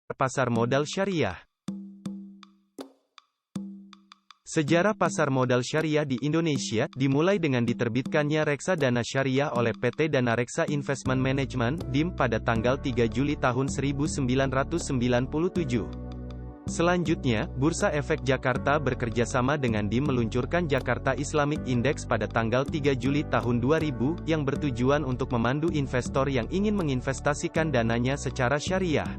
Pasar modal syariah. Sejarah pasar modal syariah di Indonesia, dimulai dengan diterbitkannya Reksadana Syariah oleh PT Dana Reksa Investment Management, DIM, pada tanggal 3 Juli tahun 1997. Selanjutnya, Bursa Efek Jakarta bekerjasama dengan DIM meluncurkan Jakarta Islamic Index pada tanggal 3 Juli tahun 2000, yang bertujuan untuk memandu investor yang ingin menginvestasikan dananya secara syariah.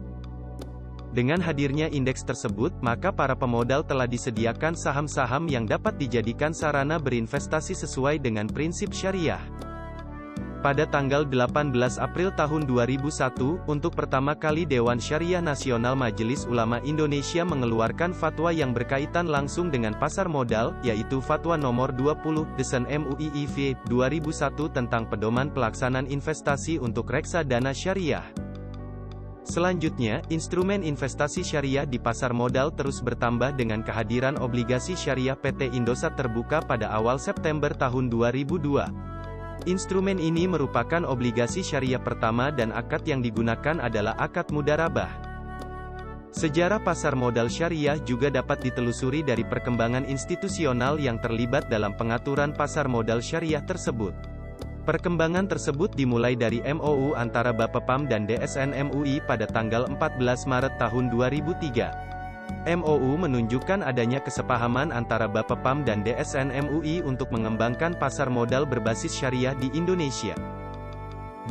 Dengan hadirnya indeks tersebut, maka para pemodal telah disediakan saham-saham yang dapat dijadikan sarana berinvestasi sesuai dengan prinsip syariah. Pada tanggal 18 April tahun 2001, untuk pertama kali Dewan Syariah Nasional Majelis Ulama Indonesia mengeluarkan fatwa yang berkaitan langsung dengan pasar modal, yaitu Fatwa Nomor 20/MUI/IV 2001 tentang pedoman pelaksanaan investasi untuk reksadana syariah. Selanjutnya, instrumen investasi syariah di pasar modal terus bertambah dengan kehadiran obligasi syariah PT Indosat Terbuka pada awal September tahun 2002. Instrumen ini merupakan obligasi syariah pertama dan akad yang digunakan adalah akad mudharabah. Sejarah pasar modal syariah juga dapat ditelusuri dari perkembangan institusional yang terlibat dalam pengaturan pasar modal syariah tersebut. Perkembangan tersebut dimulai dari MOU antara Bapepam dan DSN MUI pada tanggal 14 Maret tahun 2003. MOU menunjukkan adanya kesepahaman antara Bapepam dan DSN MUI untuk mengembangkan pasar modal berbasis syariah di Indonesia.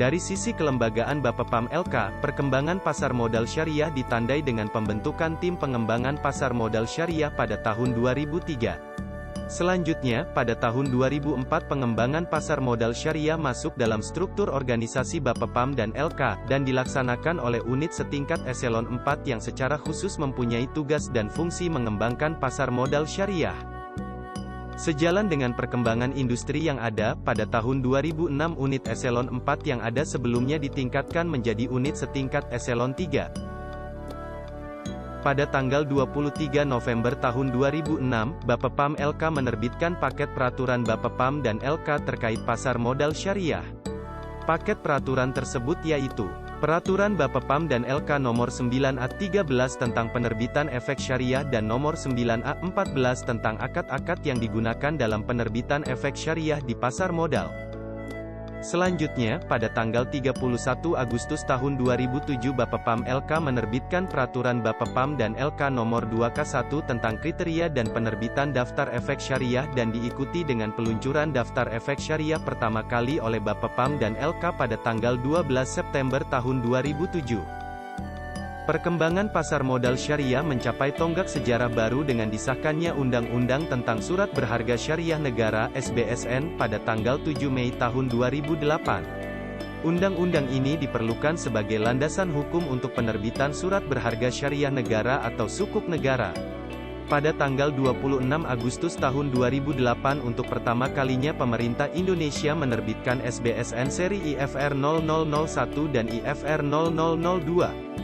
Dari sisi kelembagaan Bapepam LK, perkembangan pasar modal syariah ditandai dengan pembentukan tim pengembangan pasar modal syariah pada tahun 2003. Selanjutnya, pada tahun 2004 pengembangan pasar modal syariah masuk dalam struktur organisasi Bapepam dan LK, dan dilaksanakan oleh unit setingkat eselon 4 yang secara khusus mempunyai tugas dan fungsi mengembangkan pasar modal syariah. Sejalan dengan perkembangan industri yang ada, pada tahun 2006 unit eselon 4 yang ada sebelumnya ditingkatkan menjadi unit setingkat eselon 3. Pada tanggal 23 November tahun 2006, Bapepam LK menerbitkan paket peraturan Bapepam dan LK terkait pasar modal syariah. Paket peraturan tersebut yaitu Peraturan Bapepam dan LK Nomor 9A13 tentang penerbitan efek syariah dan Nomor 9A14 tentang akad-akad yang digunakan dalam penerbitan efek syariah di pasar modal. Selanjutnya, pada tanggal 31 Agustus tahun 2007 Bapepam LK menerbitkan Peraturan Bapepam dan LK Nomor 2K1 tentang kriteria dan penerbitan daftar efek syariah dan diikuti dengan peluncuran daftar efek syariah pertama kali oleh Bapepam dan LK pada tanggal 12 September tahun 2007. Perkembangan pasar modal syariah mencapai tonggak sejarah baru dengan disahkannya Undang-Undang tentang Surat Berharga Syariah Negara (SBSN) pada tanggal 7 Mei tahun 2008. Undang-undang ini diperlukan sebagai landasan hukum untuk penerbitan Surat Berharga Syariah Negara atau Sukuk Negara. Pada tanggal 26 Agustus tahun 2008 untuk pertama kalinya pemerintah Indonesia menerbitkan SBSN seri IFR 0001 dan IFR 0002.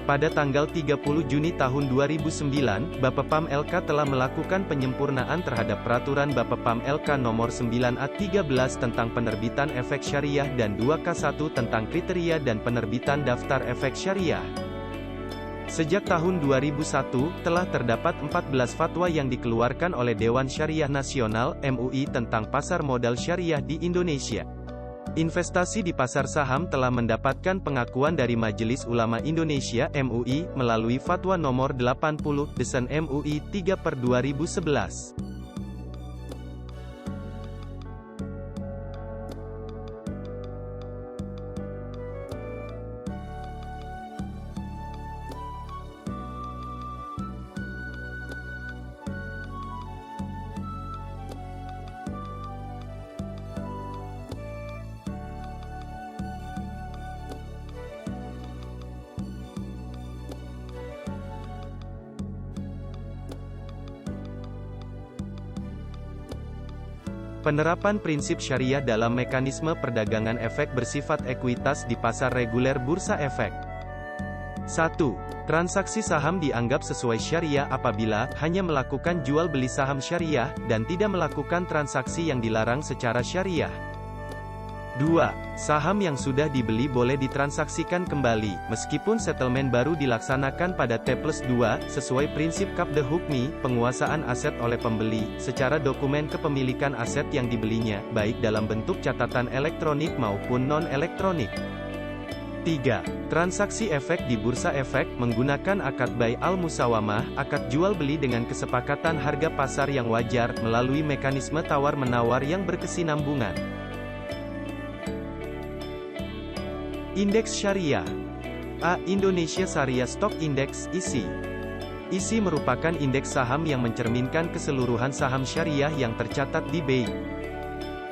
Pada tanggal 30 Juni tahun 2009, Bapepam LK telah melakukan penyempurnaan terhadap Peraturan Bapepam LK Nomor 9A13 tentang penerbitan efek syariah dan 2K1 tentang kriteria dan penerbitan daftar efek syariah. Sejak tahun 2001, telah terdapat 14 fatwa yang dikeluarkan oleh Dewan Syariah Nasional (MUI) tentang pasar modal syariah di Indonesia. Investasi di pasar saham telah mendapatkan pengakuan dari Majelis Ulama Indonesia (MUI) melalui Fatwa Nomor 80/MUI 3/2011. Penerapan prinsip syariah dalam mekanisme perdagangan efek bersifat ekuitas di pasar reguler bursa efek. 1. Transaksi saham dianggap sesuai syariah apabila hanya melakukan jual beli saham syariah, dan tidak melakukan transaksi yang dilarang secara syariah. 2. Saham yang sudah dibeli boleh ditransaksikan kembali, meskipun settlement baru dilaksanakan pada T+2, sesuai prinsip Qabdeh Hukmi, penguasaan aset oleh pembeli, secara dokumen kepemilikan aset yang dibelinya, baik dalam bentuk catatan elektronik maupun non-elektronik. 3. Transaksi efek di Bursa Efek, menggunakan akad bai al-musawamah, akad jual-beli dengan kesepakatan harga pasar yang wajar, melalui mekanisme tawar-menawar yang berkesinambungan. Indeks Syariah. A. Indonesia Sharia Stock Index, ISI. ISI merupakan indeks saham yang mencerminkan keseluruhan saham syariah yang tercatat di BI.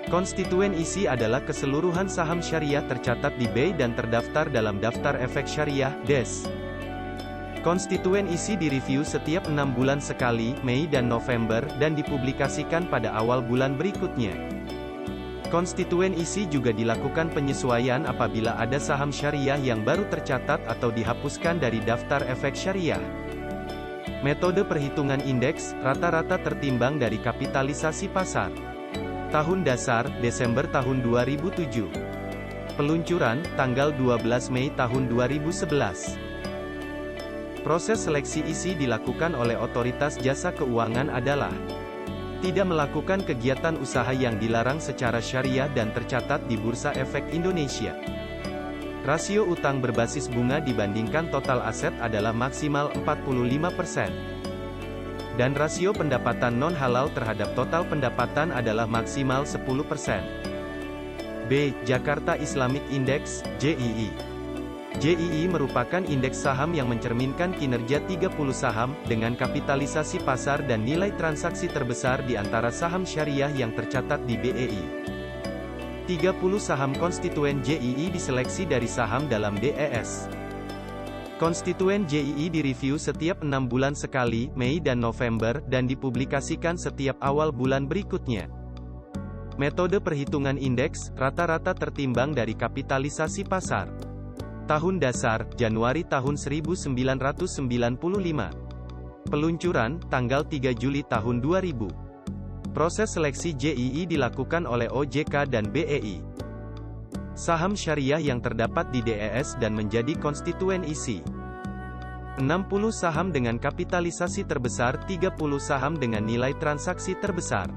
Konstituen ISI adalah keseluruhan saham syariah tercatat di BI dan terdaftar dalam Daftar Efek Syariah, DES. Konstituen ISI direview setiap 6 bulan sekali, Mei dan November, dan dipublikasikan pada awal bulan berikutnya. Konstituen ISI juga dilakukan penyesuaian apabila ada saham syariah yang baru tercatat atau dihapuskan dari daftar efek syariah. Metode perhitungan indeks, rata-rata tertimbang dari kapitalisasi pasar. Tahun dasar, Desember tahun 2007. Peluncuran, tanggal 12 Mei tahun 2011. Proses seleksi ISI dilakukan oleh Otoritas Jasa Keuangan adalah tidak melakukan kegiatan usaha yang dilarang secara syariah dan tercatat di Bursa Efek Indonesia. Rasio utang berbasis bunga dibandingkan total aset adalah maksimal 45%. Dan rasio pendapatan non-halal terhadap total pendapatan adalah maksimal 10%. B. Jakarta Islamic Index, JII. JII merupakan indeks saham yang mencerminkan kinerja 30 saham, dengan kapitalisasi pasar dan nilai transaksi terbesar di antara saham syariah yang tercatat di BEI. 30 saham konstituen JII diseleksi dari saham dalam DES. Konstituen JII direview setiap 6 bulan sekali, Mei dan November, dan dipublikasikan setiap awal bulan berikutnya. Metode perhitungan indeks, rata-rata tertimbang dari kapitalisasi pasar. Tahun dasar, Januari tahun 1995. Peluncuran, tanggal 3 Juli tahun 2000. Proses seleksi JII dilakukan oleh OJK dan BEI. Saham syariah yang terdapat di DES dan menjadi konstituen ISI. 60 saham dengan kapitalisasi terbesar, 30 saham dengan nilai transaksi terbesar.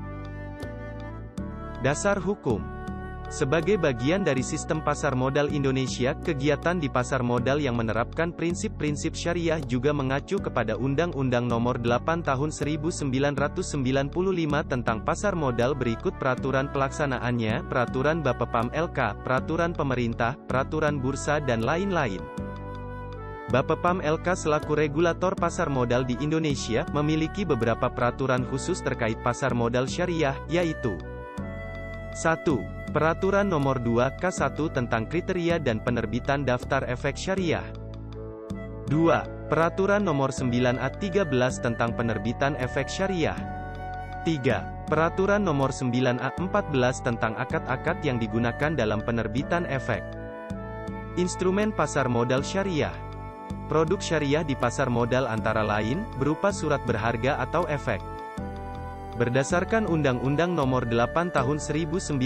Dasar hukum. Sebagai bagian dari sistem pasar modal Indonesia, kegiatan di pasar modal yang menerapkan prinsip-prinsip syariah juga mengacu kepada Undang-Undang Nomor 8 Tahun 1995 tentang pasar modal berikut peraturan pelaksanaannya, Peraturan Bapepam LK, Peraturan Pemerintah, Peraturan Bursa dan lain-lain. Bapepam LK selaku regulator pasar modal di Indonesia, memiliki beberapa peraturan khusus terkait pasar modal syariah, yaitu 1. Peraturan Nomor 2/K1 tentang kriteria dan penerbitan daftar efek syariah. 2. Peraturan Nomor 9A/13 tentang penerbitan efek syariah. 3. Peraturan Nomor 9A/14 tentang akad-akad yang digunakan dalam penerbitan efek. Instrumen pasar modal syariah. Produk syariah di pasar modal antara lain, berupa surat berharga atau efek. Berdasarkan Undang-Undang Nomor 8 Tahun 1995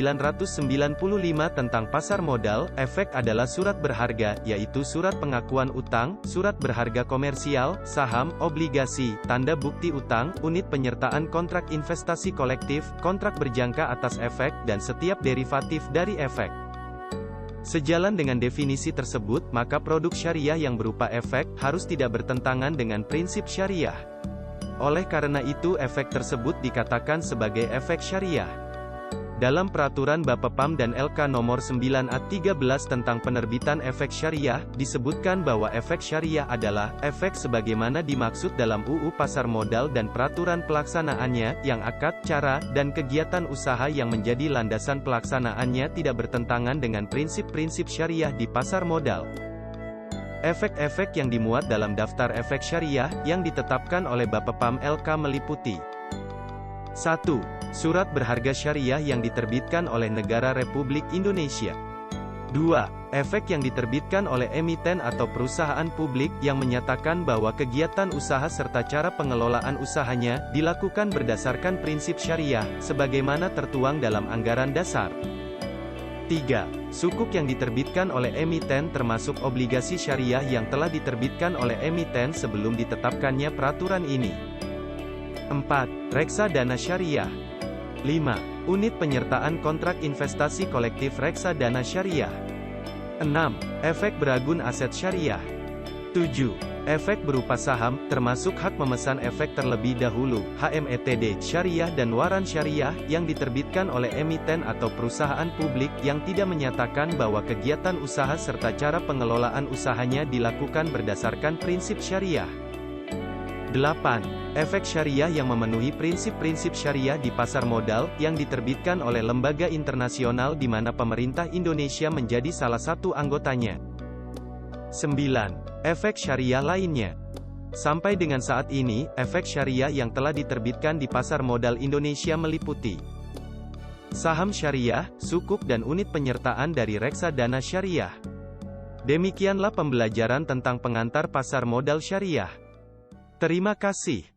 tentang pasar modal, efek adalah surat berharga, yaitu surat pengakuan utang, surat berharga komersial, saham, obligasi, tanda bukti utang, unit penyertaan kontrak investasi kolektif, kontrak berjangka atas efek, dan setiap derivatif dari efek. Sejalan dengan definisi tersebut, maka produk syariah yang berupa efek, harus tidak bertentangan dengan prinsip syariah. Oleh karena itu efek tersebut dikatakan sebagai efek syariah. Dalam Peraturan Bapepam dan LK Nomor 9A/13 tentang penerbitan efek syariah, disebutkan bahwa efek syariah adalah efek sebagaimana dimaksud dalam UU Pasar Modal dan peraturan pelaksanaannya, yang akad, cara, dan kegiatan usaha yang menjadi landasan pelaksanaannya tidak bertentangan dengan prinsip-prinsip syariah di pasar modal. Efek-efek yang dimuat dalam daftar efek syariah, yang ditetapkan oleh Bapepam LK meliputi 1. Surat berharga syariah yang diterbitkan oleh Negara Republik Indonesia. 2. Efek yang diterbitkan oleh emiten atau perusahaan publik, yang menyatakan bahwa kegiatan usaha serta cara pengelolaan usahanya, dilakukan berdasarkan prinsip syariah, sebagaimana tertuang dalam anggaran dasar. 3. Sukuk yang diterbitkan oleh emiten termasuk obligasi syariah yang telah diterbitkan oleh emiten sebelum ditetapkannya peraturan ini. 4. Reksadana syariah. 5. Unit penyertaan kontrak investasi kolektif reksadana syariah. 6. Efek beragun aset syariah. 7. Efek berupa saham, termasuk hak memesan efek terlebih dahulu, HMETD, syariah dan waran syariah, yang diterbitkan oleh emiten atau perusahaan publik, yang tidak menyatakan bahwa kegiatan usaha serta cara pengelolaan usahanya dilakukan berdasarkan prinsip syariah. 8. Efek syariah yang memenuhi prinsip-prinsip syariah di pasar modal, yang diterbitkan oleh lembaga internasional di mana pemerintah Indonesia menjadi salah satu anggotanya. 9. Efek syariah lainnya. Sampai dengan saat ini, efek syariah yang telah diterbitkan di pasar modal Indonesia meliputi saham syariah, sukuk dan unit penyertaan dari reksadana syariah. Demikianlah pembelajaran tentang pengantar pasar modal syariah. Terima kasih.